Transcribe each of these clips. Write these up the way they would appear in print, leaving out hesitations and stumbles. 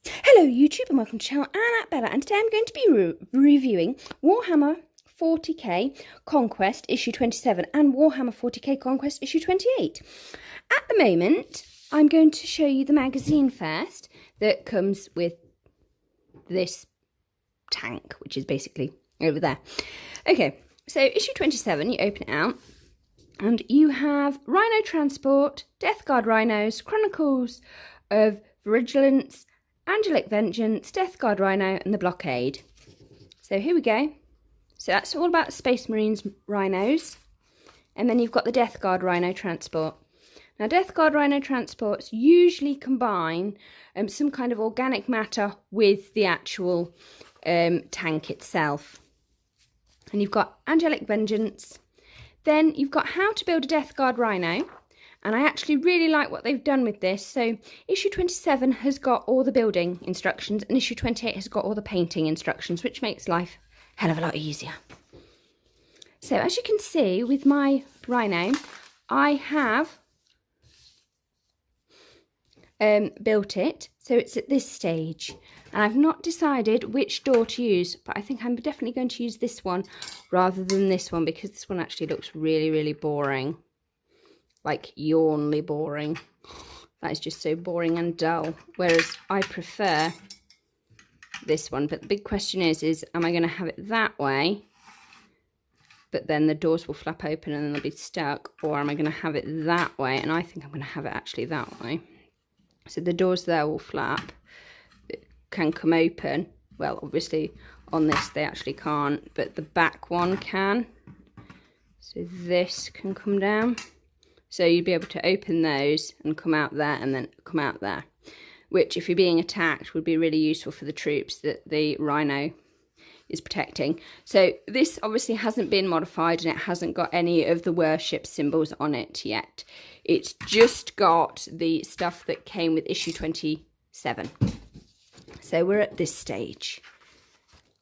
Hello YouTube and welcome to channel Anna Bella, and today I'm going to be reviewing Warhammer 40k Conquest issue 27 and Warhammer 40k Conquest issue 28. At the moment I'm going to show you the magazine first that comes with this tank, which is basically over there. Okay, so issue 27, you open it out and you have Rhino Transport, Death Guard Rhinos, Chronicles of Vigilance, Angelic Vengeance, Death Guard Rhino, and the Blockade. So here we go. So that's all about Space Marines Rhinos. And then you've got the Death Guard Rhino Transport. Now, Death Guard Rhino Transports usually combine some kind of organic matter with the actual tank itself. And you've got Angelic Vengeance. Then you've got How to Build a Death Guard Rhino. And I actually really like what they've done with this. So issue 27 has got all the building instructions and issue 28 has got all the painting instructions, which makes life a hell of a lot easier. So as you can see with my Rhino, I have built it. So it's at this stage. And I've not decided which door to use, but I think I'm definitely going to use this one rather than this one, because this one actually looks really, really boring. Like yawnly boring. That is just so boring and dull. Whereas I prefer this one. But the big question is am I going to have it that way, but then the doors will flap open and then they'll be stuck? Or am I going to have it that way? And I think I'm going to have it actually that way. So the doors there will flap. It can come open. Well, obviously on this they actually can't, but the back one can. So this can come down. So you'd be able to open those and come out there and then come out there, which if you're being attacked would be really useful for the troops that the Rhino is protecting. So this obviously hasn't been modified and it hasn't got any of the worship symbols on it yet. It's just got the stuff that came with issue 27. So we're at this stage.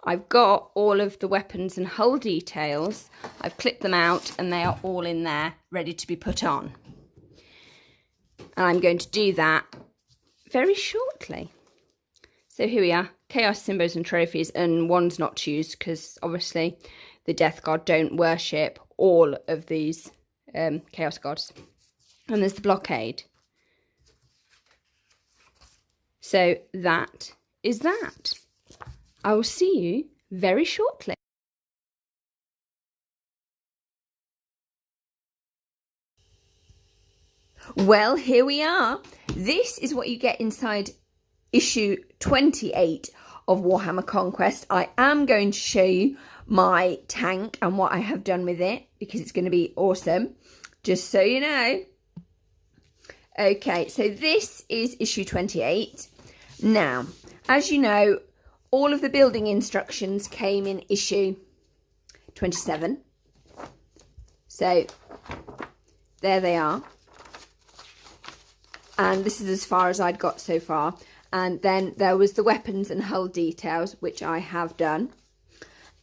I've got all of the weapons and hull details. I've clipped them out and they are all in there ready to be put on. And I'm going to do that very shortly. So here we are, Chaos Symbols and Trophies, and one's not to use because obviously the Death Guard don't worship all of these Chaos Gods. And there's the Blockade. So that is that. I will see you very shortly. Well, here we are. This is what you get inside issue 28 of Warhammer Conquest. I am going to show you my tank and what I have done with it because it's going to be awesome, just so you know. Okay, so this is issue 28. Now, as you know, all of the building instructions came in issue 27. So there they are. And this is as far as I'd got so far. And then there was the weapons and hull details, which I have done.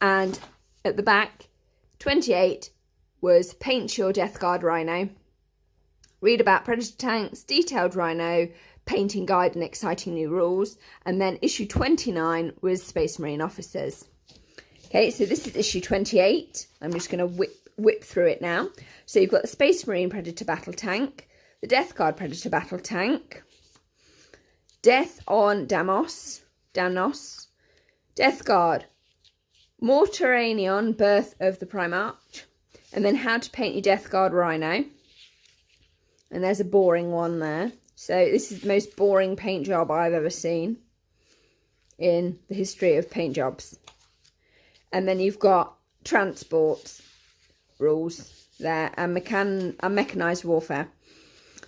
And at the back, 28 was Paint Your Death Guard Rhino. Read about Predator tanks, detailed Rhino, painting guide and exciting new rules. And then issue 29 was Space Marine officers. Okay, so this is issue 28. I'm just going to whip through it now. So you've got the Space Marine Predator battle tank, the Death Guard Predator battle tank, Death on Danos, Death Guard Mortaranion, Birth of the Primarch, and then How to Paint Your Death Guard Rhino. And there's a boring one there. So this is the most boring paint job I've ever seen in the history of paint jobs. And then you've got transport rules there and mechanised warfare.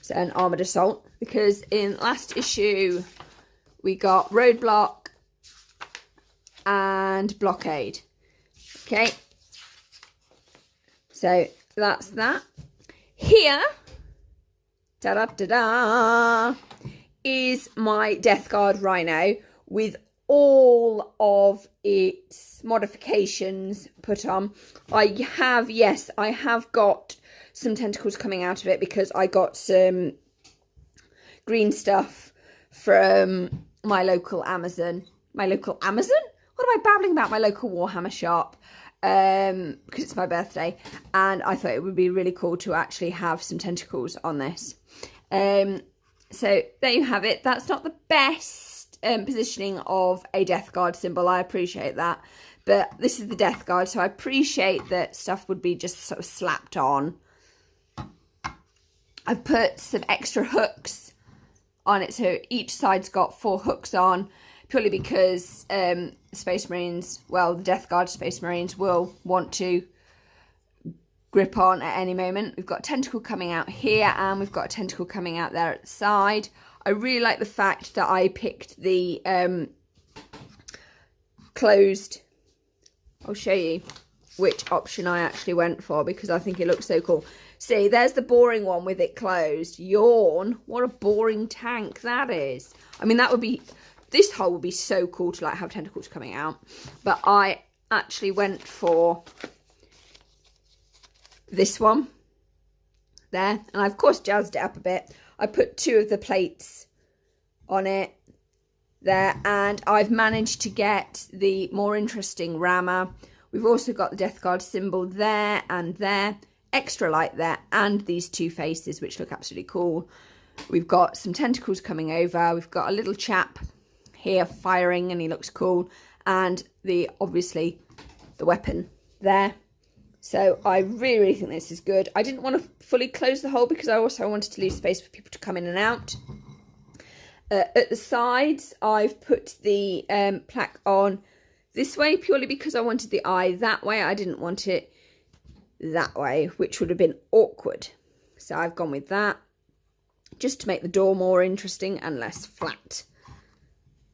So an armoured assault, because in last issue we got roadblock and blockade. Okay, so that's that. Here, da-da-da-da, is my Death Guard Rhino with all of its modifications put on. I have got some tentacles coming out of it because I got some green stuff from my local Amazon. My local Amazon? What am I babbling about? My local Warhammer shop. Because it's my birthday. And I thought it would be really cool to actually have some tentacles on this. So there you have it. That's not the best positioning of a Death Guard symbol. I appreciate that. But this is the Death Guard, so I appreciate that stuff would be just sort of slapped on. I've put some extra hooks on it, so each side's got 4 hooks on, purely because Space Marines, well, the Death Guard Space Marines will want to grip on at any moment. We've got a tentacle coming out here, and we've got a tentacle coming out there at the side. I really like the fact that I picked the closed. I'll show you which option I actually went for, because I think it looks so cool. See, there's the boring one with it closed. Yawn. What a boring tank that is. I mean, that would be, this hole would be so cool to like have tentacles coming out. But I actually went for this one there. And I, of course, jazzed it up a bit. I put 2 of the plates on it there. And I've managed to get the more interesting rammer. We've also got the Death Guard symbol there and there. Extra light there, and these 2 faces, which look absolutely cool. We've got some tentacles coming over. We've got a little chap here firing, and he looks cool. And obviously the weapon there. So I really, really think this is good. I didn't want to fully close the hole because I also wanted to leave space for people to come in and out. At the sides, I've put the plaque on this way purely because I wanted the eye that way. I didn't want it that way, which would have been awkward. So I've gone with that just to make the door more interesting and less flat.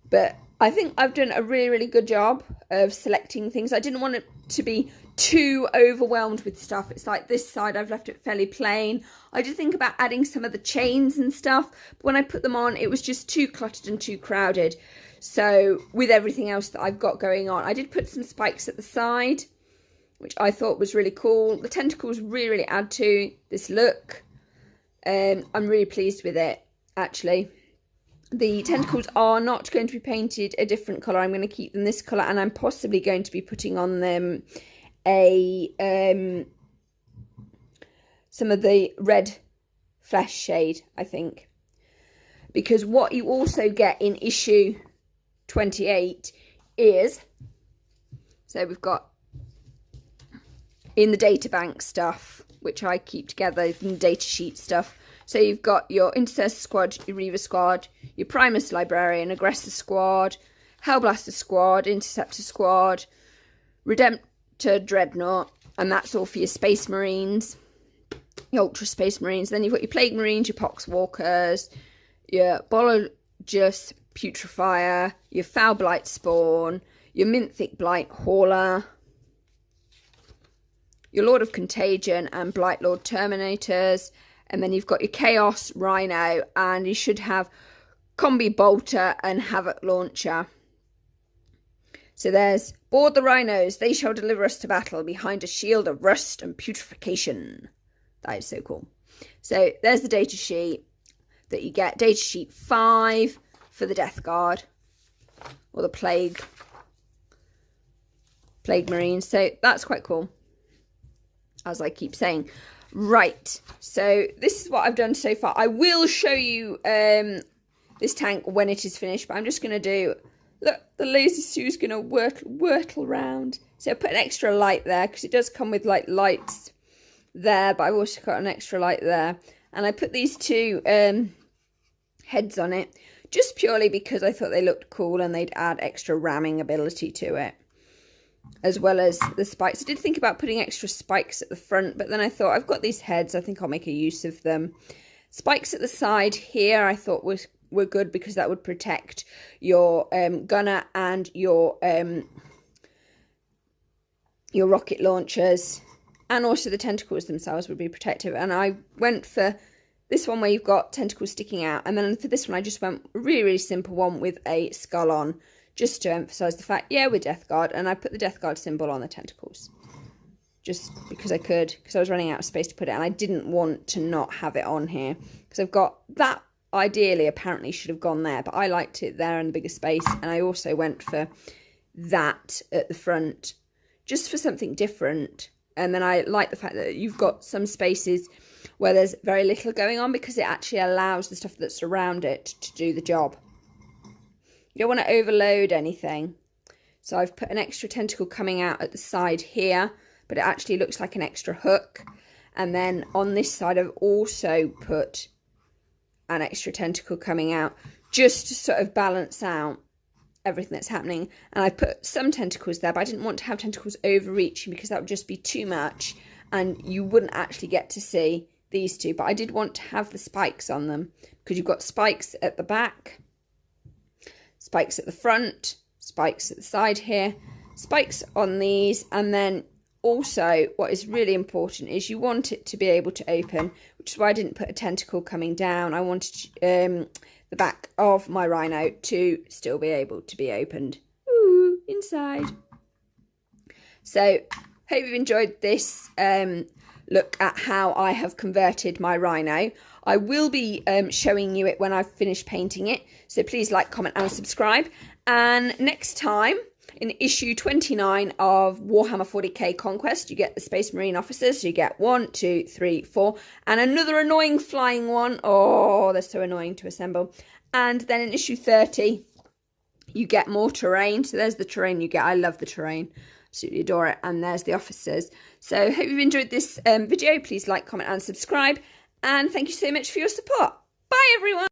But I think I've done a really, really good job of selecting things. I didn't want it to be too overwhelmed with stuff. It's like this side, I've left it fairly plain. I did think about adding some of the chains and stuff, but when I put them on, it was just too cluttered and too crowded. So with everything else that I've got going on, I did put some spikes at the side, which I thought was really cool. The tentacles really, really add to this look. I'm really pleased with it, actually. The tentacles are not going to be painted a different colour. I'm going to keep them this colour, and I'm possibly going to be putting on them some of the red flesh shade, I think. Because what you also get in issue 28 is, so we've got in the databank stuff, which I keep together in the data sheet stuff. So you've got your Intercessor Squad, your Reaver Squad, your Primus Librarian, Aggressor Squad, Hellblaster Squad, Interceptor Squad, Redemptor Dreadnought, and that's all for your Space Marines, your Ultra Space Marines. Then you've got your Plague Marines, your Pox Walkers, your Bologus Putrefier, your Foul Blight Spawn, your Minthic Blight Hauler, your Lord of Contagion and Blight Lord Terminators. And then you've got your Chaos Rhino, and you should have Combi Bolter and Havoc Launcher. So there's, board the rhinos, they shall deliver us to battle behind a shield of rust and putrefaction. That is so cool. So there's the data sheet that you get. Data sheet 5 for the Death Guard, or the Plague Marines. So that's quite cool, as I keep saying. Right, so this is what I've done so far. I will show you this tank when it is finished, but I'm just going to do, look, the laser suit's going to wurtle round. So I put an extra light there, because it does come with like lights there, but I've also got an extra light there. And I put these 2 heads on it, just purely because I thought they looked cool and they'd add extra ramming ability to it, as well as the spikes. I did think about putting extra spikes at the front, but then I thought, I've got these heads, I think I'll make a use of them. Spikes at the side here I thought were good, because that would protect your gunner and your rocket launchers, and also the tentacles themselves would be protective. And I went for this one where you've got tentacles sticking out, and then for this one I just went really, really simple one with a skull on, just to emphasise the fact, yeah, we're Death Guard, and I put the Death Guard symbol on the tentacles. Just because I could, because I was running out of space to put it, and I didn't want to not have it on here. Because I've got that ideally apparently should have gone there, but I liked it there in the bigger space, and I also went for that at the front just for something different. And then I like the fact that you've got some spaces where there's very little going on, because it actually allows the stuff that's around it to do the job. You don't want to overload anything. So I've put an extra tentacle coming out at the side here, but it actually looks like an extra hook. And then on this side I've also put an extra tentacle coming out, just to sort of balance out everything that's happening. And I put some tentacles there, but I didn't want to have tentacles overreaching, because that would just be too much and you wouldn't actually get to see these two. But I did want to have the spikes on them, because you've got spikes at the back, spikes at the front, spikes at the side here, spikes on these. And then also what is really important is you want it to be able to open, which is why I didn't put a tentacle coming down. I wanted the back of my rhino to still be able to be opened. Ooh, inside. So hope you've enjoyed this look at how I have converted my rhino. I will be showing you it when I've finished painting it, so please like, comment and subscribe. And next time, in issue 29 of Warhammer 40k Conquest, you get the Space Marine officers. So you get 1, 2, 3, 4, and another annoying flying one. Oh, they're so annoying to assemble. And then in issue 30, you get more terrain. So there's the terrain you get. I love the terrain. Absolutely adore it. And there's the officers. So hope you've enjoyed this video. Please like, comment and subscribe. And thank you so much for your support. Bye, everyone.